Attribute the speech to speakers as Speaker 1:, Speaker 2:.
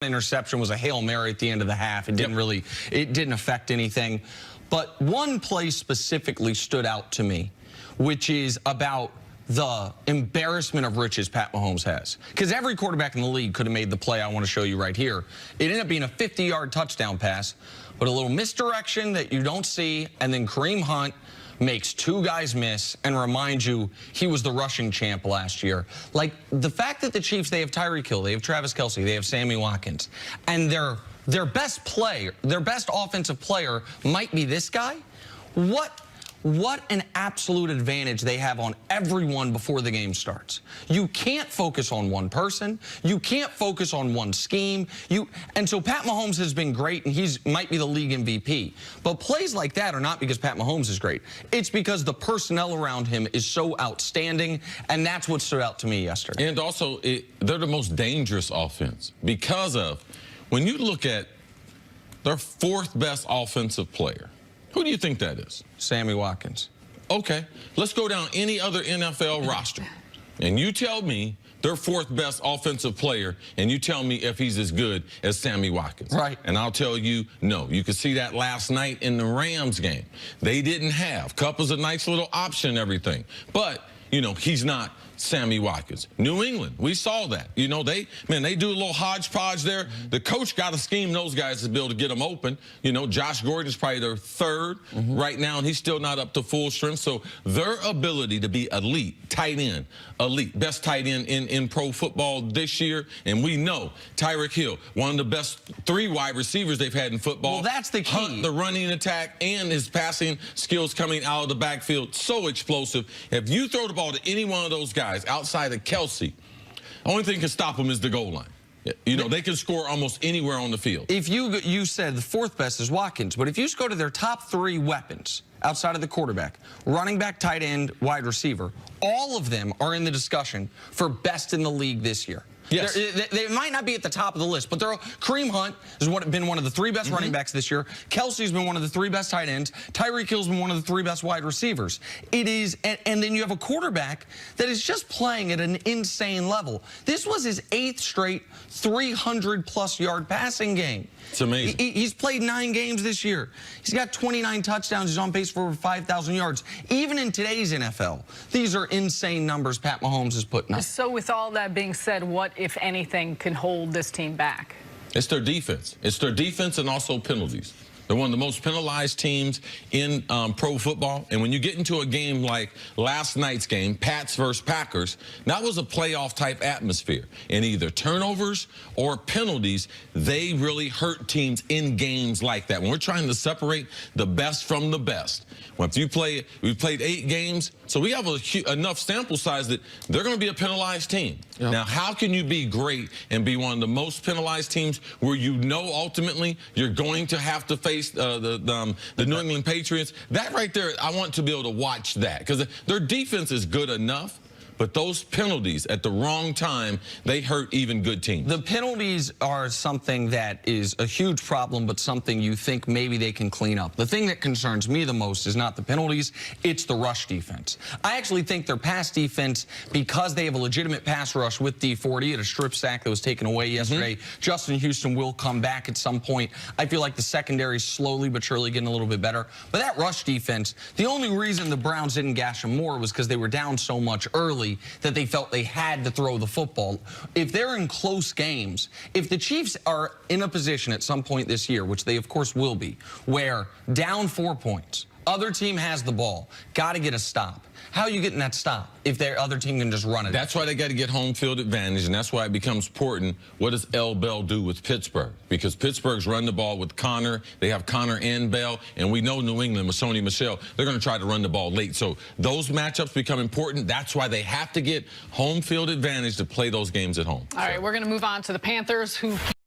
Speaker 1: Interception was a Hail Mary at the end of the half. It didn't affect anything. But one play specifically stood out to me, which is about the embarrassment of riches Pat Mahomes has. Because every quarterback in the league could have made the play I want to show you right here. It ended up being a 50-yard touchdown pass, but a little misdirection that you don't see, and then Kareem Hunt makes two guys miss and reminds you he was the rushing champ last year. Like, the fact that the Chiefs, they have Tyreek Hill, they have Travis Kelce, they have Sammy Watkins, and their best player, their best offensive player might be this guy. What an absolute advantage they have on everyone before the game starts. You can't focus on one person. You can't focus on one scheme. And so Pat Mahomes has been great, and he might be the league MVP. But plays like that are not because Pat Mahomes is great. It's because the personnel around him is so outstanding, and that's what stood out to me yesterday.
Speaker 2: And also, they're the most dangerous offense because of, when you look at their fourth best offensive player, who do you think that is?
Speaker 1: Sammy Watkins.
Speaker 2: Okay, let's go down any other NFL roster. And you tell me their fourth best offensive player, and you tell me if he's as good as Sammy Watkins.
Speaker 1: Right.
Speaker 2: And I'll tell you, no. You could see that last night in the Rams game. They didn't have. Kupp was a nice little option and everything. But, you know, he's not Sammy Watkins. New England, we saw that. You know, they do a little hodgepodge there. The coach got to scheme those guys to be able to get them open. You know, Josh Gordon's probably their third right now, and he's still not up to full strength. So their ability to be elite, tight end, elite, best tight end in pro football this year. And we know Tyreek Hill, one of the best three wide receivers they've had in football.
Speaker 1: Well, that's the key.
Speaker 2: Hunt, the running attack, and his passing skills coming out of the backfield, so explosive. If you throw the ball to any one of those guys outside of Kelce, the only thing that can stop them is the goal line. You know, they can score almost anywhere on the field.
Speaker 1: If you said the fourth best is Watkins, but if you just go to their top three weapons outside of the quarterback, running back, tight end, wide receiver, all of them are in the discussion for best in the league this year.
Speaker 2: Yes.
Speaker 1: They might not be at the top of the list, but Kareem Hunt has been one of the three best running backs this year. Kelce's been one of the three best tight ends. Tyreek Hill's been one of the three best wide receivers. It is, and then you have a quarterback that is just playing at an insane level. This was his 8th straight 300-plus yard passing game.
Speaker 2: It's amazing.
Speaker 1: He's played 9 games this year. He's got 29 touchdowns. He's on pace for over 5,000 yards. Even in today's NFL, these are insane numbers Pat Mahomes is putting up.
Speaker 3: So with all that being said, what, if anything, can hold this team back?
Speaker 2: It's their defense. It's their defense and also penalties. They're one of the most penalized teams in pro football. And when you get into a game like last night's game, Pats versus Packers, that was a playoff-type atmosphere. And either turnovers or penalties, they really hurt teams in games like that. When we're trying to separate the best from the best, when we played 8 games, so we have enough sample size that they're going to be a penalized team. Yep. Now, how can you be great and be one of the most penalized teams where you know ultimately you're going to have to face the New England Patriots? That right there, I want to be able to watch that, because their defense is good enough, but those penalties at the wrong time, they hurt even good teams.
Speaker 1: The penalties are something that is a huge problem, but something you think maybe they can clean up. The thing that concerns me the most is not the penalties, it's the rush defense. I actually think their pass defense, because they have a legitimate pass rush with D40 at a strip sack that was taken away yesterday, Justin Houston will come back at some point. I feel like the secondary is slowly but surely getting a little bit better. But that rush defense, the only reason the Browns didn't gash them more was because they were down so much early that they felt they had to throw the football. If they're in close games, if the Chiefs are in a position at some point this year, which they of course will be, where down 4 points, other team has the ball, got to get a stop. How are you getting that stop if their other team can just run it?
Speaker 2: That's why they got to get home field advantage, and that's why it becomes important. What does L. Bell do with Pittsburgh? Because Pittsburgh's run the ball with Connor. They have Connor and Bell, and we know New England with Sony Michel, they're going to try to run the ball late. So those matchups become important. That's why they have to get home field advantage to play those games at home.
Speaker 3: All right, we're going to move on to the Panthers, who